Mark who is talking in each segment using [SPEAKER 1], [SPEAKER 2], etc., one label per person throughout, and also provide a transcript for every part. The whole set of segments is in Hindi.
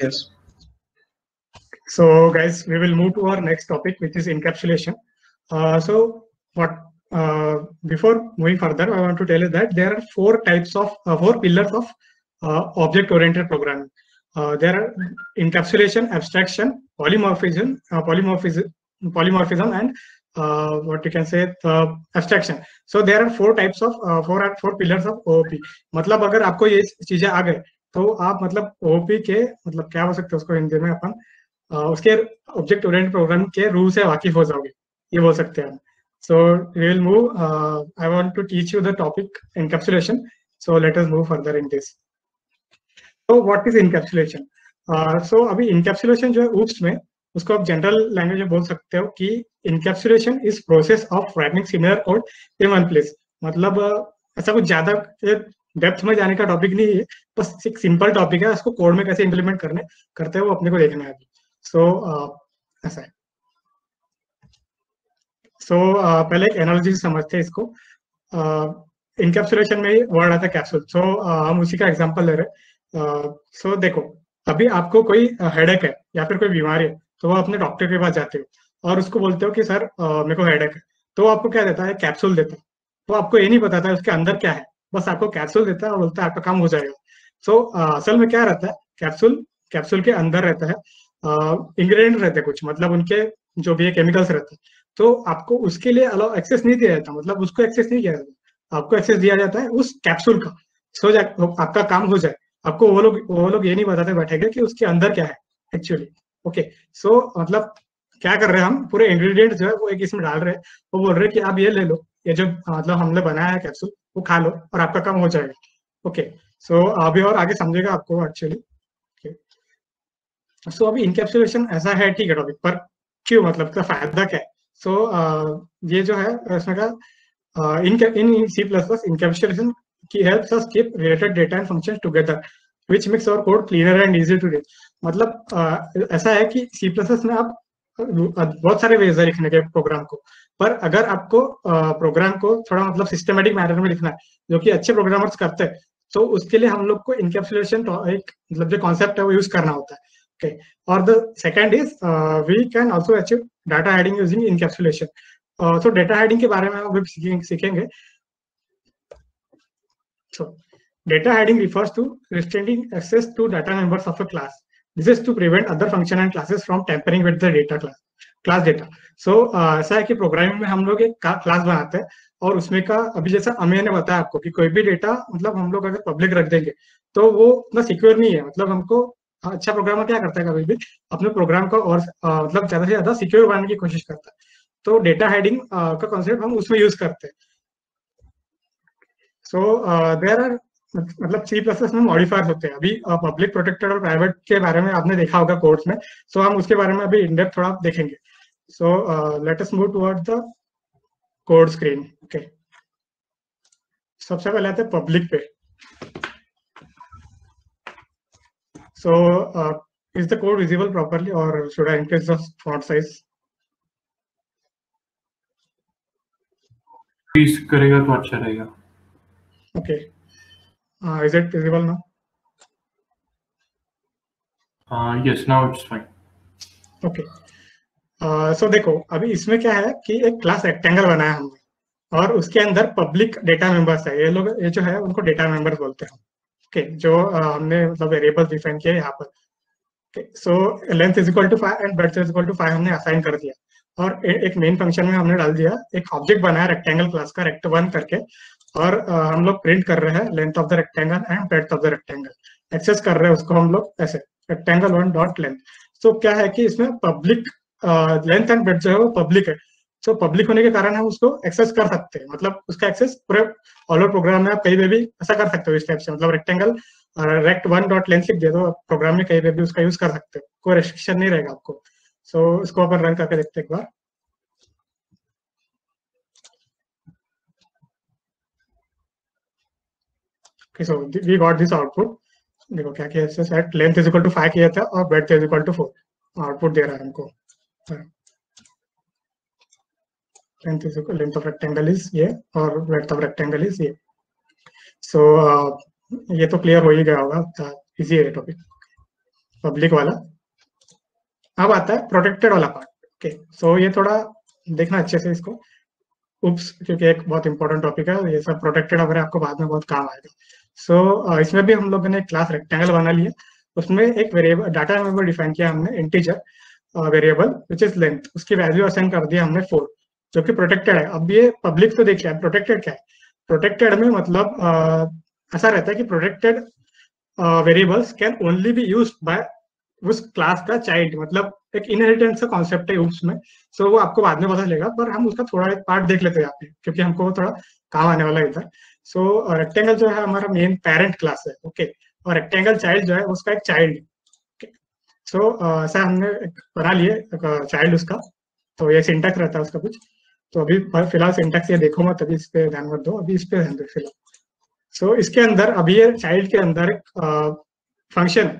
[SPEAKER 1] Yes.
[SPEAKER 2] So, guys, we will move to our next topic, which is encapsulation. So, what before moving further, I want to tell you that there are four pillars of object-oriented programming. There are encapsulation, abstraction, polymorphism, and what you can say abstraction. So there are four types of four pillars of OOP. मतलब अगर आपको ये चीजें आ गए तो आप मतलब OOP के मतलब क्या हो सकते हैं उसको हिंदी में अपन उसके ऑब्जेक्ट ओरिएंटेड प्रोग्राम के रूल से वाकिफ हो जाओगे, ये बोल सकते हैं हम. So we will move. I want to teach you the topic encapsulation. So let us move further in this. तो व्हाट इज इनकैप्सुलेशन? सो अभी इनकैप्सुलेशन जो है ऊप्स में, उसको आप जनरल लैंग्वेज में बोल सकते हो कि encapsulation is process of wrapping similar code in one place. मतलब ऐसा कुछ ज्यादा डेप्थ में जाने का टॉपिक नहीं है, बस एक सिंपल टॉपिक है. उसको कोड में कैसे इंप्लीमेंट करते हैं वो अपने को देखना है अभी. सो ऐसा है. सो पहले एक एनालॉजी से समझते हैं इसको. इनकैप्सुलेशन में वर्ड आता है कैप्सूल. सो हम उसी का एग्जांपल ले रहे हैं. सो देखो, अभी आपको कोई हेडेक है या फिर कोई बीमारी है, तो वो अपने डॉक्टर के पास जाते हो और उसको बोलते हो कि सर मेरे को हेडेक है. तो आपको क्या देता है? कैप्सूल देता है. तो आपको ये नहीं बताता है उसके अंदर क्या है, बस आपको कैप्सूल देता है और बोलता है आपका काम हो जाएगा. सो असल में क्या रहता है? कैप्सूल के अंदर रहता है इंग्रेडिएंट रहते हैं कुछ, मतलब उनके जो भी केमिकल्स रहते हैं. तो आपको उसके लिए अलाउ एक्सेस नहीं दिया जाता, मतलब उसको एक्सेस नहीं किया जाता, आपको एक्सेस दिया जाता है उस कैप्सूल का. सो आपका काम हो जाए. आपको वो लोग ये नहीं बताते बैठेंगे कि उसके अंदर क्या है एक्चुअली. ओके. सो मतलब क्या कर रहे हैं हम? पूरे इंग्रेडिएंट जो है वो एक इसमें डाल रहे हैं. वो बोल रहे हैं कि आप ये ले लो, ये जो मतलब हमने बनाया है कैप्सूल, वो खा लो और आपका काम हो जाएगा. ओके. सो अभी और आगे समझेगा आपको एक्चुअली. सो अभी इनकैप्सुलेशन ऐसा है, ठीक है टॉपिक, पर क्यों, मतलब का फायदा क्या है? सो ये जो है इसमें का in C++, encapsulation helps us keep related data and functions together, which makes our code cleaner and easy to read. मतलब ऐसा है कि C++ में आप बहुत सारे वेज है लिखने के प्रोग्राम को, पर अगर आपको प्रोग्राम को थोड़ा मतलब सिस्टमेटिक मैनर में लिखना है, जो कि अच्छे प्रोग्रामर्स करते हैं, तो उसके लिए हम लोग को इनकैप्सुलेशन एक मतलब जो कॉन्सेप्ट है वो यूज करना होता है. Okay. Or the second is we can also achieve data hiding using encapsulation. So data hiding के बारे में हम अभी सीखेंगे. So data hiding refers to restricting access to data members of a class. This is to prevent other function and classes from tampering with the class data. So ऐसा है कि प्रोग्रामिंग में हम लोग एक क्लास बनाते हैं और उसमें का अभी जैसा अमीर ने बताया आपको कि कोई भी डेटा मतलब हम लोग अगर पब्लिक रख देंगे तो वो उतना सिक्योर नहीं है. मतलब हमको अच्छा प्रोग्रामर क्या करता है, कभी भी अपने प्रोग्राम को और मतलब ज्यादा से ज्यादा सिक्योर बनाने की कोशिश करता है. तो डेटा हाइडिंग का कॉन्सेप्ट हम उसमें यूज करते हैं. सो देयर आर मतलब C++ में मॉडिफायर्स होते हैं. अभी पब्लिक प्रोटेक्टेड और प्राइवेट के बारे में आपने देखा होगा कोड्स में. सो हम उसके बारे में अभी इन डेप्थ थोड़ा देखेंगे. सो let us move toward the code screen. Okay. सबसे पहले आते हैं पब्लिक पे. So, is the code visible properly or should I increase the font size?
[SPEAKER 1] Increase करेगा तो अच्छा रहेगा.
[SPEAKER 2] Okay. Is it visible now?
[SPEAKER 1] Yes, now it's fine.
[SPEAKER 2] Okay. So देखो, अभी इसमें क्या है कि एक क्लास रेक्टेंगल बनाया हमने और उसके अंदर पब्लिक डेटा मेंबर्स है. ये जो है उनको डेटा मेंबर्स बोलते हैं. ओके. जो हमने मतलब वेरिएबल डिफाइन किया यहाँ पर. So length is equal to 5 and breadth is equal to 5 हमने असाइन कर दिया और एक मेन फंक्शन में हमने डाल दिया एक ऑब्जेक्ट बनाया रेक्टेंगल क्लास का रेक्ट1 करके. और हम लोग प्रिंट कर रहे हैं length of the rectangle and breadth of the rectangle. Access कर रहे हैं उसको हम लोग ऐसे रेक्टेंगल1 डॉट लेंथ. सो क्या है कि इसमें पब्लिक लेंथ एंड ब्रेड्थ जो है वो पब्लिक है. सो पब्लिक होने के कारण हम उसको एक्सेस कर सकते हैं. मतलब उसका एक्सेस पूरे ऑल ओवर प्रोग्राम में आप कहीं पे भी ऐसा कर सकते हो इस टाइप से. मतलब रेक्टेंगल रेक्ट1 डॉट लेंथ लिख दिया तो प्रोग्राम में कहीं पे भी उसका यूज कर सकते हो, कोई रेस्ट्रिक्शन नहीं रहेगा आपको. सो इसको अपन रन करके देखते हैं एक बार. Okay, so we got this output. देखो क्या किया इससे, set length is equal to 5 किया था और breadth is equal to 4. Output दे रहा है हमको. लेंथ ऑफ रेक्टेंगल इज ये और ब्रेड्थ ऑफ रेक्टेंगल इज ये. सो ये तो क्लियर हो ही गया होगा. इजी है टॉपिक. पब्लिक वाला। अब आता है प्रोटेक्टेड वाला पार्ट। ओके, सो ये थोड़ा देखना अच्छे से इसको, उप्स, क्योंकि एक बहुत इंपॉर्टेंट टॉपिक है ये सब, प्रोटेक्टेड वगैरह आपको बाद में बहुत काम आएगा। सो इसमें भी हम लोगों ने क्लास रेक्टेंगल बना लिया, उसमें एक वेरिएबल डाटा वेरिएबल डिफाइन किया हमने, integer variable which is length, उसकी वैल्यू असाइन कर दिया हमने 4, जो कि प्रोटेक्टेड है। अब ये पब्लिक तो देखिए, प्रोटेक्टेड क्या है? प्रोटेक्टेड में मतलब ऐसा रहता है कि protected variables can only be used by उस क्लास का चाइल्ड, मतलब एक इनहेरिटेंस का कॉन्सेप्ट है उसमें। सो वो आपको बाद में पता चलेगा, पर हम उसका थोड़ा एक पार्ट देख लेते हैं यहाँ पे, क्योंकि हमको वो थोड़ा काम आने वाला है इधर। सो रेक्टेंगल जो है हमारा मेन पेरेंट क्लास है, ओके, और रेक्टेंगल चाइल्ड जो है उसका एक चाइल्ड। सो ऐसा हमने बना लिए चाइल्ड उसका, तो ये सिंटैक्स रहता है उसका कुछ। तो अभी फिलहाल सिंटैक्स ये देखो मत, अभी इस पे ध्यान मत दो, अभी इस पे ध्यान दो फिलहाल। सो इसके अंदर अभी ये चाइल्ड के अंदर एक फंक्शन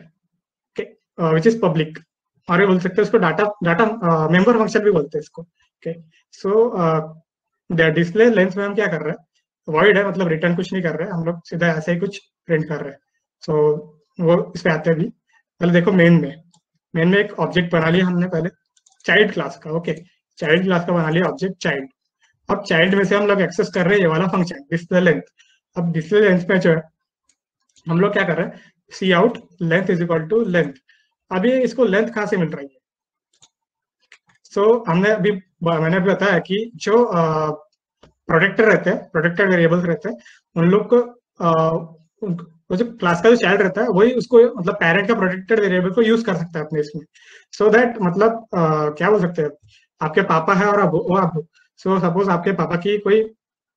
[SPEAKER 2] विच इज पब्लिक, और ये बोल सकते हैं उसको डाटा डाटा मेंबर फंक्शन भी बोलते हैं इसको। ओके, सो डिस्प्ले लेंस में हम क्या कर रहे हैं, वॉइड है, मतलब रिटर्न कुछ नहीं कर रहे हैं हम लोग, सीधा ऐसे ही कुछ प्रिंट कर रहे हैं। सो वो इस पे आते हैं अभी। पहले देखो मेन में एक ऑब्जेक्ट बना लिया हमने पहले चाइल्ड क्लास का। ओके, चाइल्ड क्लास का बना लिया ऑब्जेक्ट चाइल्ड। अब चाइल्ड में से हम लोग एक्सेस कर रहे हैं ये वाला फंक्शन डिस्प्ले लेंथ। अब डिस्प्ले लेंथ पे जो है हम लोग क्या कर रहे हैं, cout length is equal to length. अभी इसको लेंथ कहाँ से मिल रही है? मैंने अभी बताया कि जो प्रोटेक्टर रहते हैं, प्रोटेक्टेड वेरिएबल्स रहते हैं, उन लोग को वो जो क्लास का जो चाइल्ड रहता है वही उसको, मतलब पेरेंट का प्रोटेक्टेड वेरिएबल को यूज कर सकता है अपने इसमें। सो दैट मतलब क्या बोल सकते हैं, आपके पापा है और वो आप, सो सपोज आपके पापा की कोई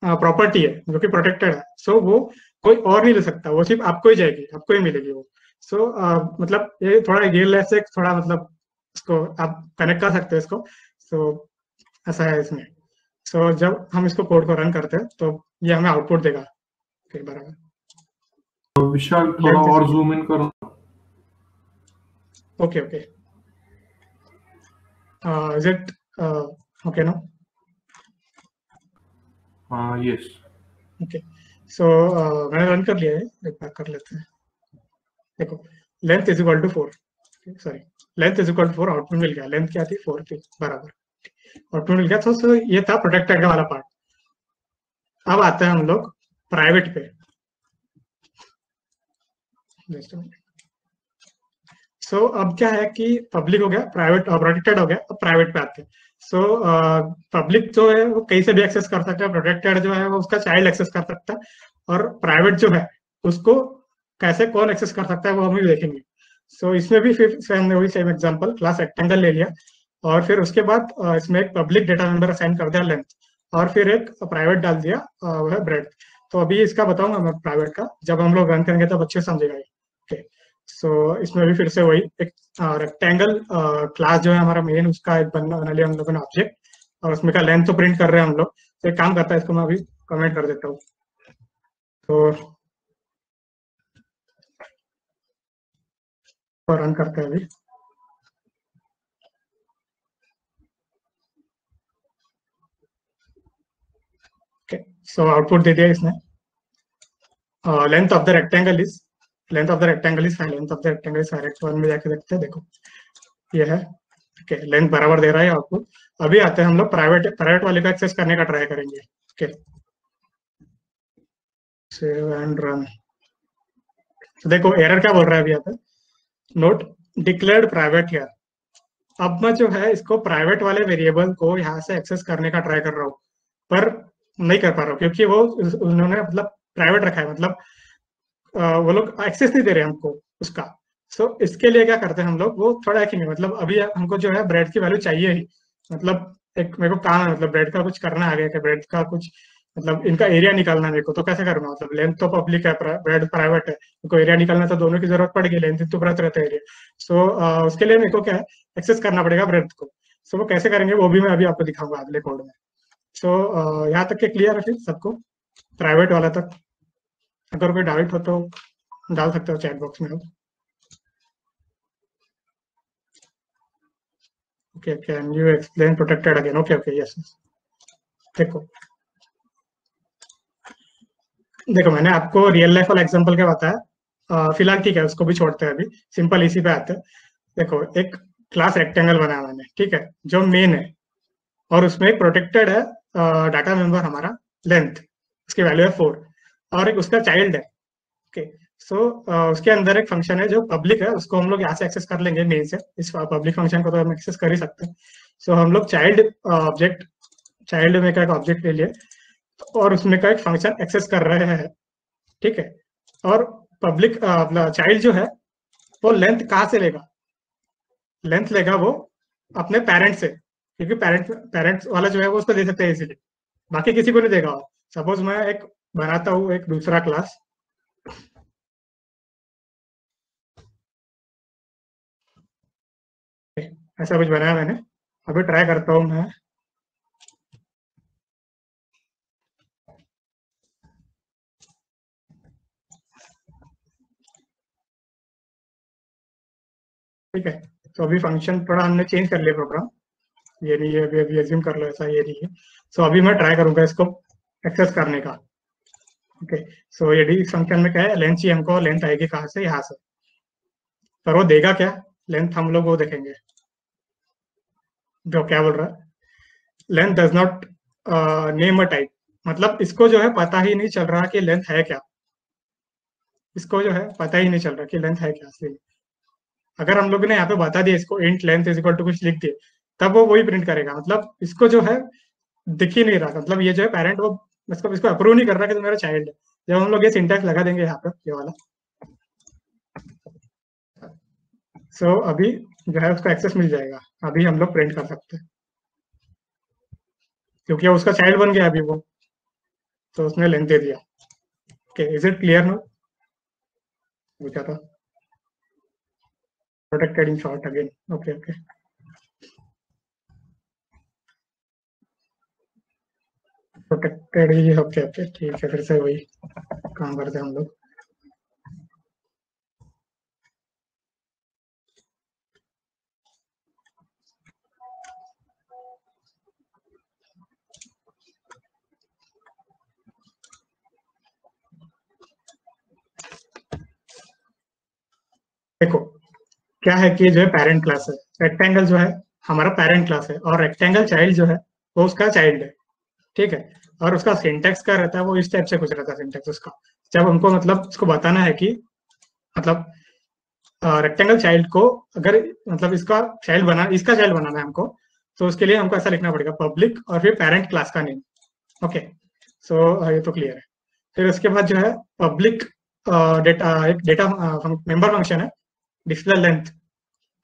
[SPEAKER 2] प्रॉपर्टी है जो कि प्रोटेक्टेड है, सो वो कोई और नहीं ले सकता, वो सिर्फ आपको ही जाएगी, आपको ही मिलेगी वो। सो मतलब ये थोड़ा रियल लाइफ से थोड़ा मतलब इसको आप कनेक्ट कर सकते हैं इसको। सो ऐसा है इसमें। सो जब हम इसको कोड को रन करते हैं तो ये हमें आउटपुट देगा। ओके, बराबर।
[SPEAKER 1] तो विशाल थोड़ा और जूम इन करो।
[SPEAKER 2] Okay okay, is it okay no?
[SPEAKER 1] Yes.
[SPEAKER 2] Okay, so मैंने रन कर लिया है, एक बार कर लेते हैं। देखो, length is equal to 4, sorry, length is equal to 4, output मिल गया। लेंथ क्या थी? 4 थी, बराबर, आउटपुट मिल गया। तो ये था प्रोटेक्टेड वाला पार्ट। अब आते हैं हम लोग प्राइवेट पे। सो अब क्या है कि पब्लिक हो गया, प्राइवेट प्रोटेक्टेड हो गया, अब प्राइवेट पे आते हैं। सो पब्लिक जो है वो कहीं से भी एक्सेस कर सकता है, प्रोटेक्टेड जो है वो उसका चाइल्ड एक्सेस कर सकता है, और प्राइवेट जो है उसको कैसे कौन एक्सेस कर सकता है वो हम भी देखेंगे। सो इसमें भी फिर से हमने वही सेम एग्जांपल क्लास रेक्टेंगल ले लिया, और फिर उसके बाद इसमें एक पब्लिक डेटा मेंबर असाइन कर दिया लेंथ, और फिर एक प्राइवेट डाल दिया वो है ब्रेड। तो अभी इसका बताऊंगा मैं प्राइवेट का, जब हम लोग रन करेंगे तब अच्छे समझेगा ये। ओके, सो इसमें भी फिर से वही एक रेक्टेंगल क्लास जो है हमारा मेन, उसका एक बना लिया हम लोगों ने ऑब्जेक्ट, और उसमें का लेंथ तो प्रिंट कर रहे हैं हम लोग। तो एक काम करता है, इसको मैं अभी कमेंट कर देता हूँ। तो रन करते हैं अभी। ओके, सो आउटपुट दे दिया इसने। Length of the rectangle is length of the rectangle is 5, length of the rectangle is 5, one में जाके देखते हैं। देखो ये है, ओके, लेंथ बराबर दे रहा है आपको। अभी आते हैं हम लोग प्राइवेट वाले का एक्सेस करने का ट्राई करेंगे। Okay, save and run. तो देखो एरर क्या बोल रहा है अभी यहाँ पे, नोट डिक्लेयर्ड प्राइवेट हियर। अब मैं जो है इसको प्राइवेट वाले वेरिएबल को यहाँ से एक्सेस करने का ट्राई कर रहा हूँ, पर नहीं कर पा रहा हूँ, क्योंकि वो उन्होंने मतलब प्राइवेट रखा है, मतलब वो लोग एक्सेस नहीं दे रहे हमको उसका। सो इसके लिए क्या करते हैं हम लोग, वो थोड़ा हैकिंग है, मतलब अभी हमको जो है ब्रेड की वैल्यू चाहिए ही, मतलब एक मेरे को काम है, मतलब ब्रेड का कुछ करना आ गया, ब्रेड का कुछ मतलब इनका एरिया निकालना है मेरे को। तो कैसे करना, मतलब लेंथ तो पब्लिक है, ब्रेड प्राइवेट है, मेरे को एरिया निकालना, तो दोनों की जरूरत पड़ेगी, लेंथ तो ब्रेड रहता है एरिया। सो उसके लिए मेरे को क्या है, एक्सेस करना पड़ेगा ब्रेड को। सो वो कैसे करेंगे वो भी मैं अभी आपको दिखाऊंगा अगले कोड में। सो यहाँ तक के क्लियर है फिर सबको, प्राइवेट वाला तक? अगर कोई डाउट हो तो डाल सकते हो चैट बॉक्स में। Okay, can you explain protected again? Okay okay, yes. देखो देखो मैंने आपको रियल लाइफ वाला एग्जांपल क्या बताया, फिलहाल ठीक है, उसको भी छोड़ते हैं, अभी सिंपल इसी पे आते हैं। देखो, एक क्लास रेक्टेंगल बनाया मैंने, ठीक है, जो मेन है, और उसमें एक प्रोटेक्टेड है डाटा मेंबर हमारा लेंथ, उसकी वैल्यू है 4, और एक उसका चाइल्ड है। ओके, सो उसके अंदर एक फंक्शन है जो पब्लिक है, उसको हम लोग यहाँ से एक्सेस कर लेंगे मेन से। इस पब्लिक फंक्शन को तो हम एक्सेस कर ही सकते हैं। सो हम लोग चाइल्ड ऑब्जेक्ट, चाइल्ड में का एक ऑब्जेक्ट ले लिए और उसमें का एक फंक्शन एक्सेस कर रहे हैं, ठीक है। और पब्लिक अपना चाइल्ड जो है वो लेंथ कहाँ से लेगा? लेंथ लेगा वो अपने पेरेंट से, क्योंकि पेरेंट्स वाला जो है वो उसको दे सकते हैं इजीली, बाकी किसी को नहीं देगा। सपोज मैं एक बनाता हूँ एक दूसरा क्लास, ऐसा कुछ बनाया मैंने, अभी ट्राई करता हूँ मैं। ठीक है, तो अभी फंक्शन थोड़ा हमने चेंज कर लिया प्रोग्राम, ये नहीं है, अभी एज्यूम कर लो ऐसा ये नहीं है। सो अभी मैं ट्राई करूंगा इसको एक्सेस करने का। ओके, सो ये डी फंक्शन में क्या है, लेंथ चाहिए हमको, लेंथ आएगी कहाँ से? यहाँ से। पर वो देगा क्या लेंथ? हम लोग वो देखेंगे, जो क्या बोल रहा है, length does not name a type, मतलब इसको जो है पता ही नहीं चल रहा कि लेंथ है क्या, इसको जो है पता ही नहीं चल रहा कि लेंथ है क्या असली में। अगर हम लोग ने यहाँ पे बता दिया इसको int length is equal to कुछ लिख दिए, तब वो वही प्रिंट करेगा, मतलब इसको जो है दिख ही नहीं रहा, मतलब ये जो है पेरेंट वो इसको अप्रूव नहीं कर रहा कि तो मेरा चाइल्ड है। जब हम लोग ये सिंटैक्स लगा देंगे यहाँ पे ये वाला, सो अभी जो है उसको एक्सेस मिल जाएगा, अभी हम लोग प्रिंट कर सकते हैं, क्योंकि उसका चाइल्ड बन गया अभी वो, तो उसने लेंथ दे दिया। Okay, is it clear no? पूछा था protected in short again. Okay okay, protected ही। ओके ओके, ठीक है, फिर से वही काम करते हैं हम लोग। देखो, क्या है कि जो है पेरेंट क्लास है, रेक्टेंगल जो है हमारा पेरेंट क्लास है, और रेक्टेंगल चाइल्ड जो है वो उसका चाइल्ड है, ठीक है। और उसका सिंटेक्स क्या रहता है, वो इस टाइप से कुछ रहता है सिंटेक्स उसका। जब हमको मतलब उसको बताना है कि मतलब रेक्टेंगल चाइल्ड को, अगर मतलब इसका चाइल्ड बनाना है हमको, तो उसके लिए हमको ऐसा लिखना पड़ेगा, पब्लिक और फिर पेरेंट क्लास का नेम। ओके, सो ये तो क्लियर है। फिर उसके बाद जो है पब्लिक डेटा, एक डेटा मेंबर फंक्शन है, डिस्प्ले लेंथ।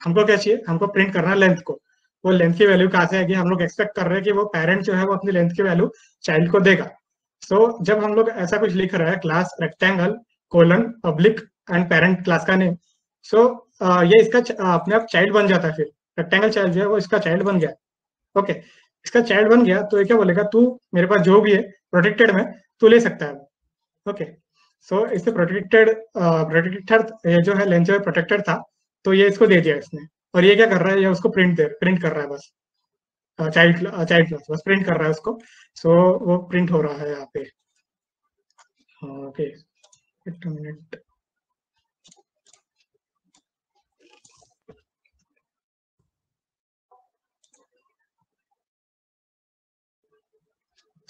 [SPEAKER 2] हमको क्या चाहिए, हमको प्रिंट करना है लेंथ को। वो लेंथ की वैल्यू कहाँ से आएगी? हम लोग एक्सपेक्ट कर रहे हैं कि वो पेरेंट जो है वो अपनी लेंथ की वैल्यू चाइल्ड को देगा। सो जब हम लोग ऐसा कुछ लिख रहे हैं, class rectangle colon public and parent class का नेम, सो ये इसका अपने आप चाइल्ड बन जाता है। फिर रेक्टेंगल चाइल्ड जो है वो इसका चाइल्ड बन गया। ओके, इसका चाइल्ड बन गया तो ये क्या बोलेगा, तू मेरे पास जो भी है प्रोटेक्टेड में तू ले सकता है। ओके, सो इससे प्रोटेक्टेड ये जो है लेंथ जो है प्रोटेक्टेड था, तो ये इसको दे दिया इसने। और ये क्या कर रहा है, ये उसको प्रिंट कर रहा है बस, चाइल्ड क्लास बस प्रिंट कर रहा है उसको। सो वो प्रिंट हो रहा है यहाँ पे। ओके, एक मिनट।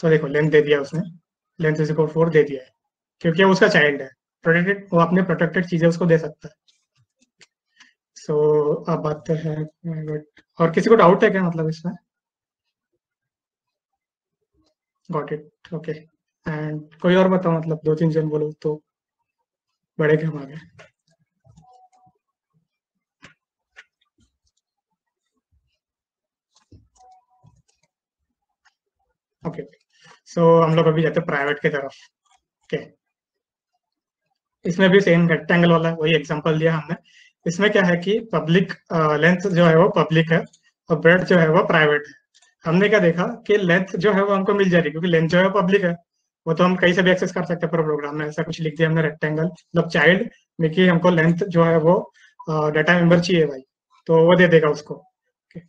[SPEAKER 2] तो देखो लेंथ दे दिया उसने, लेंथ इज इक्वल 4 दे दिया है, क्योंकि वो उसका चाइल्ड है, प्रोटेक्टेड, वो अपने प्रोटेक्टेड चीजें उसको दे सकता है। सो अब बात है, और किसी को डाउट है क्या मतलब इसमें? Got it, okay. एंड कोई और बताओ, मतलब दो तीन जन बोलो तो बढ़ेगा हम आगे। ओके, सो हम लोग अभी जाते हैं प्राइवेट की तरफ। ओके, इसमें भी सेम रेक्टेंगल वाला वही एग्जांपल दिया हमने। इसमें क्या है कि पब्लिक लेंथ जो है वो पब्लिक है, और ब्रेड जो है वो प्राइवेट है। हमने क्या देखा कि लेंथ जो है वो हमको मिल जाएगी, क्योंकि लेंथ जो है पब्लिक है, वो तो हम कहीं से भी एक्सेस कर सकते हैं। पूरे प्रोग्राम में ऐसा कुछ लिख दिया हमने, रेक्टेंगल मतलब चाइल्ड में कि हमको लेंथ जो है वो डाटा मेंबर चाहिए भाई, तो वो दे देगा उसको। Okay.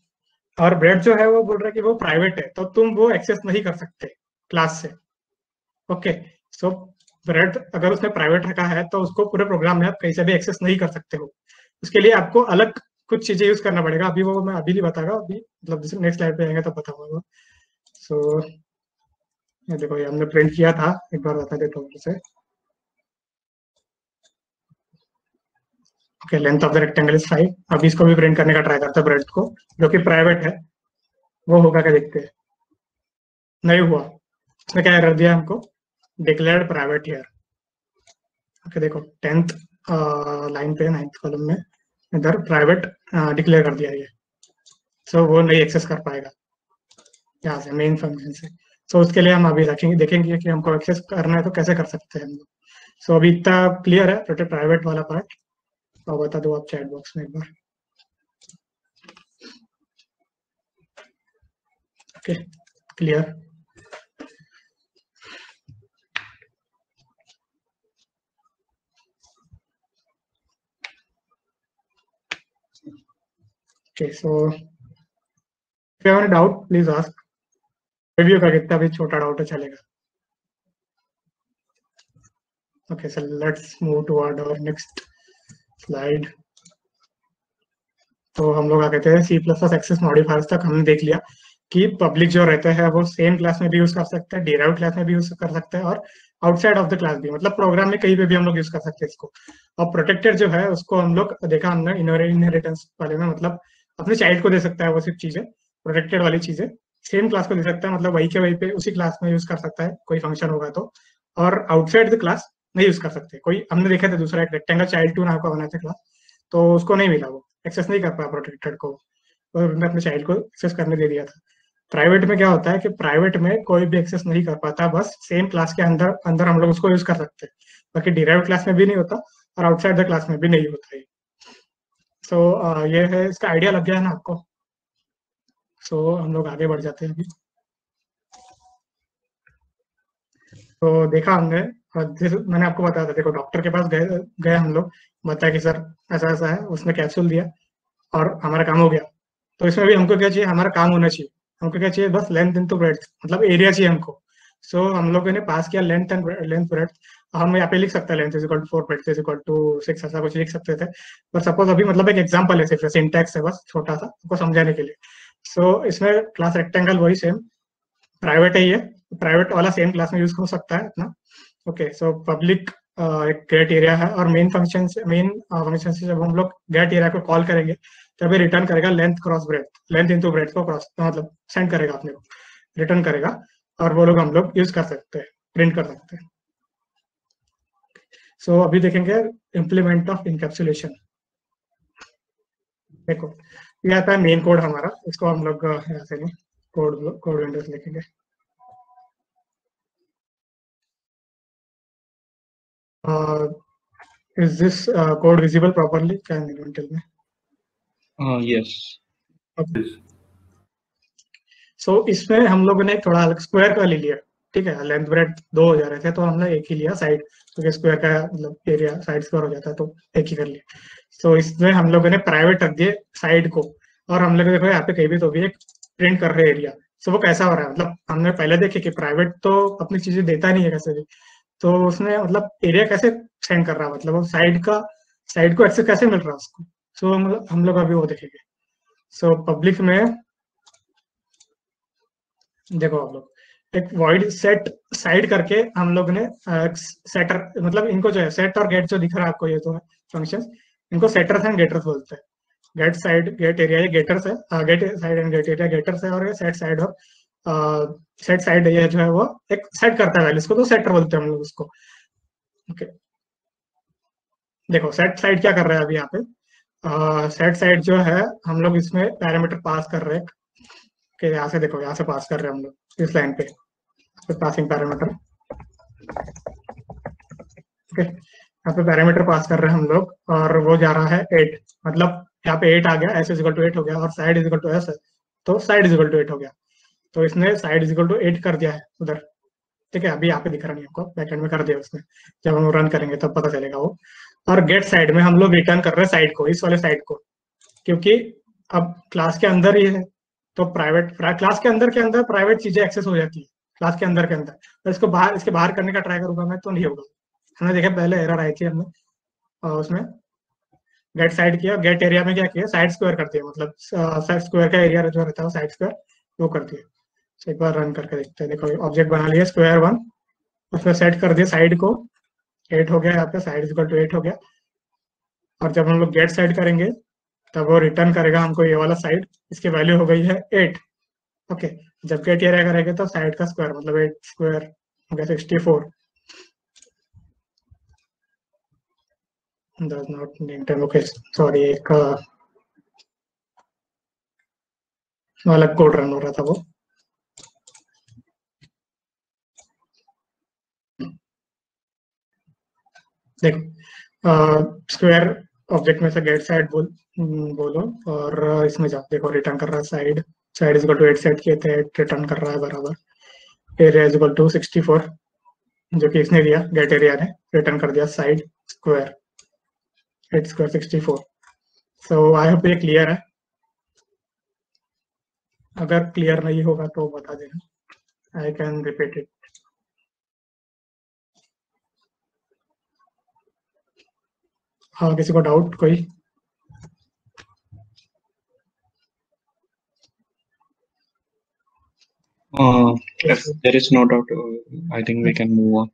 [SPEAKER 2] और ब्रेड जो है वो बोल रहा है कि वो प्राइवेट है, तो तुम वो एक्सेस नहीं कर सकते क्लास से। ओके, सो ब्रेड अगर उसने प्राइवेट रखा है तो उसको पूरे प्रोग्राम में आप कहीं से भी एक्सेस नहीं कर सकते हो। उसके लिए आपको अलग कुछ चीजें यूज करना पड़ेगा, अभी वो मैं अभी नहीं बताऊंगा, अभी मतलब नेक्स्ट स्लाइड पे आएंगे तब बताऊंगा। सो ये देखो, ये हमने प्रिंट किया था, एक बार बता देता हूँ से। Okay, length of the rectangle is 5। अभी इसको भी प्रिंट करने का ट्राई करते हैं ब्रेड को, जो कि प्राइवेट है, वो होगा क्या देखते हैं। नहीं हुआ, उसने क्या एरर दिया हमको, डिक्लेयर्ड प्राइवेट हियर। ओके देखो 10th लाइन पे 9th कॉलम में इधर प्राइवेट डिक्लेयर कर दिया ये। सो वो नहीं एक्सेस कर पाएगा यहाँ से मेन फंक्शन से। सो उसके लिए हम अभी देखेंगे कि हमको एक्सेस करना है तो कैसे कर सकते हैं हम लोग। सो अभी इतना क्लियर है प्रोटेक्ट प्राइवेट वाला पार्ट, तो बता दो आप चैट बॉक्स में एक बार। Okay clear. Okay so if you have any doubt please ask, review का कितना भी छोटा डाउट है चलेगा। Okay so let's move toward our next slide. तो हम लोग आ गए थे C plus plus access modifiers तक, हमने देख लिया कि पब्लिक जो रहते हैं वो सेम क्लास में भी यूज कर सकते हैं, डिराइव्ड क्लास में भी यूज कर सकते हैं, और आउटसाइड ऑफ द क्लास भी, मतलब प्रोग्राम में कहीं पे भी हम लोग यूज कर सकते हैं इसको। और प्रोटेक्टेड जो है उसको हम लोग देखा हमने इनहेरिटेंस वाले में, मतलब अपने चाइल्ड को दे सकता है वो सिर्फ चीजें, प्रोटेक्टेड वाली चीजें सेम क्लास को दे सकता है, मतलब वही के वही पे उसी क्लास में यूज कर सकता है कोई फंक्शन होगा तो। और आउटसाइड द क्लास नहीं यूज कर सकते कोई। हमने देखा था दूसरा एक रेक्टेंगल चाइल्ड 2 नाम का बनाया था क्लास, तो उसको नहीं मिला, वो एक्सेस नहीं कर पाया प्रोटेक्टेड को, और उन्होंने अपने चाइल्ड को एक्सेस करने दे दिया था। प्राइवेट में क्या होता है कि प्राइवेट में कोई भी एक्सेस नहीं कर पाता, बस सेम क्लास के अंदर अंदर हम लोग उसको यूज कर सकते हैं, बाकी डिराइव क्लास में भी नहीं होता और आउटसाइड द क्लास में भी नहीं होता है। सो ये है, इसका आइडिया लग गया है ना आपको। सो हम लोग आगे बढ़ जाते हैं अभी। तो देखा हमने, मैंने आपको बताया था, देखो डॉक्टर के पास गए गए हम लोग, बताया कि सर ऐसा ऐसा है, उसने कैप्सूल दिया और हमारा काम हो गया। तो इसमें भी हमको क्या चाहिए, हमारा काम होना चाहिए, हमको क्या चाहिए, बस लेंथ इनटू ब्रेड्थ, मतलब एरिया चाहिए हमको। सो हम लोगों ने पास किया लेंथ एंड लेंथ ब्रेड्थ। हम यहाँ पे लिख सकते हैं length is equal to 4, breadth is equal to 6, ऐसा कुछ लिख सकते थे। पर सपोज अभी मतलब एक एग्जांपल है, सिर्फ सिंटैक्स है बस छोटा सा आपको समझाने के लिए। सो इसमें क्लास रेक्टेंगल वही सेम प्राइवेट है ये, प्राइवेट वाला सेम क्लास में यूज हो सकता है अपना। ओके सो पब्लिक एक गेट एरिया है, और मेन फंक्शन से जब हम लोग गेट एरिया को कॉल करेंगे तभी रिटर्न करेगा length cross breadth, length into breadth को क्रॉस मतलब सेंड करेगा अपने को, रिटर्न करेगा, और वो लोग हम लोग यूज कर सकते हैं, प्रिंट कर सकते हैं। सो अभी देखेंगे इम्प्लीमेंट ऑफ इनकैप्सुलेशन। देखो ये आता है मेन कोड हमारा, इसको हम लोग यहाँ से नहीं कोड कोड विंडो से लिखेंगे। Is this code visible properly? Can anyone tell me?
[SPEAKER 3] Yes.
[SPEAKER 2] Okay. So इसमें हम लोगों ने थोड़ा अलग स्क्वायर का ले लिया, ठीक है, लेंथ ब्रेड्थ 2 हो जा रहे थे तो हमने एक ही लिया साइड, क्योंकि स्क्वायर का मतलब एरिया साइड स्क्वायर हो जाता है तो एक ही कर लिया। तो इसमें हम लोगों ने प्राइवेट रख दिए साइड को, और हम लोग देखो यहाँ पे कहीं भी तो भी एक प्रिंट कर रहे एरिया। सो वो कैसा हो रहा है, मतलब हमने पहले देखे कि प्राइवेट तो अपनी चीजें देता नहीं है कैसे भी, तो उसने मतलब एरिया कैसे सेंड कर रहा है, मतलब वो साइड को एक्सेस कैसे मिल रहा है उसको। सो हम लोग अभी वो देखेंगे। सो पब्लिक में देखो आप लोग एक वॉइड सेट साइड करके हम लोग ने सेटर, मतलब इनको जो है सेट और गेट जो दिख रहा है आपको, ये तो है फंक्शंस, इनको सेटर्स एंड गेटर्स बोलते हैं। गेट साइड गेट एरिया ये गेटर्स है, get side and get area getters है, और ये सेट साइड और सेट साइड ये जो है वो एक सेट करता है वैल्यूज को, तो सेटर बोलते हैं हम लोग उसको। ओके देखो सेट साइड क्या कर रहा है अभी यहाँ पे, सेट साइड जो है हम लोग इसमें पैरामीटर पास कर रहे हैं, कि यहाँ से देखो यहाँ से पास कर रहे हैं हम लोग इस लाइन पे पासिंग पैरामीटर। ओके यहाँ पे पैरामीटर पास कर रहे हैं हम लोग, और वो जा रहा है 8, मतलब यहाँ पे 8 आ गया, s इज इक्वल टू 8 हो गया, और side is equal to s है तो साइड इज इक्वल टू 8 हो गया। तो इसने साइड इज इक्वल टू 8 कर दिया है उधर, ठीक है, अभी यहाँ पे दिख रहा नहीं आपको, बैकएंड में कर दिया उसने, जब हम रन करेंगे तब पता चलेगा वो। और गेट साइड में हम लोग रिटर्न कर रहे हैं साइड को, इस वाले साइड को, क्योंकि अब क्लास के अंदर ही है तो प्राइवेट क्लास के अंदर प्राइवेट चीजें एक्सेस हो जाती है क्लास के अंदर तो इसको बाहर, इसके बाहर करने का ट्राई करूंगा मैं तो नहीं होगा, हमने देखा पहले एरर आई थी हमने उसमें गेट साइड किया, गेट एरिया में क्या किया, साइड स्क्वायर कर दिया, मतलब साइड स्क्वायर का एरिया जो रहता है साइड स्क्वायर वो कर दिया। तो एक बार रन करके देखते हैं। देखो ऑब्जेक्ट बना लिया स्क्वायर 1, उसमें सेट कर दिया साइड को 8 हो गया, यहाँ पे साइड इक्वल टू 8 हो गया। और जब हम लोग गेट साइड करेंगे तब वो रिटर्न करेगा हमको ये वाला साइड, इसकी वैल्यू हो गई है 8। ओके, जब गेट एरिया करेंगे तो साइड का स्क्वायर मतलब 8 स्क्वायर हो गया 64। does not need time. Okay, sorry, एक अलग कोड रन हो रहा था वो। देखो स्क्वायर ऑब्जेक्ट में से गेट साइड बोलो और इसमें जाओ, देखो रिटर्न कर रहा है side, side is equal to 8 set किए थे, 8 रिटर्न कर रहा है बराबर। एरिया इज इक्वल टू 64 जो कि इसने दिया, गेट एरिया ने रिटर्न कर दिया side square 8 square 64। So I hope ये क्लियर है, अगर क्लियर नहीं होगा तो बता देना, आई कैन रिपीट इट। हाँ, किसी को डाउट कोई?
[SPEAKER 3] If there is no doubt, I think we can move on.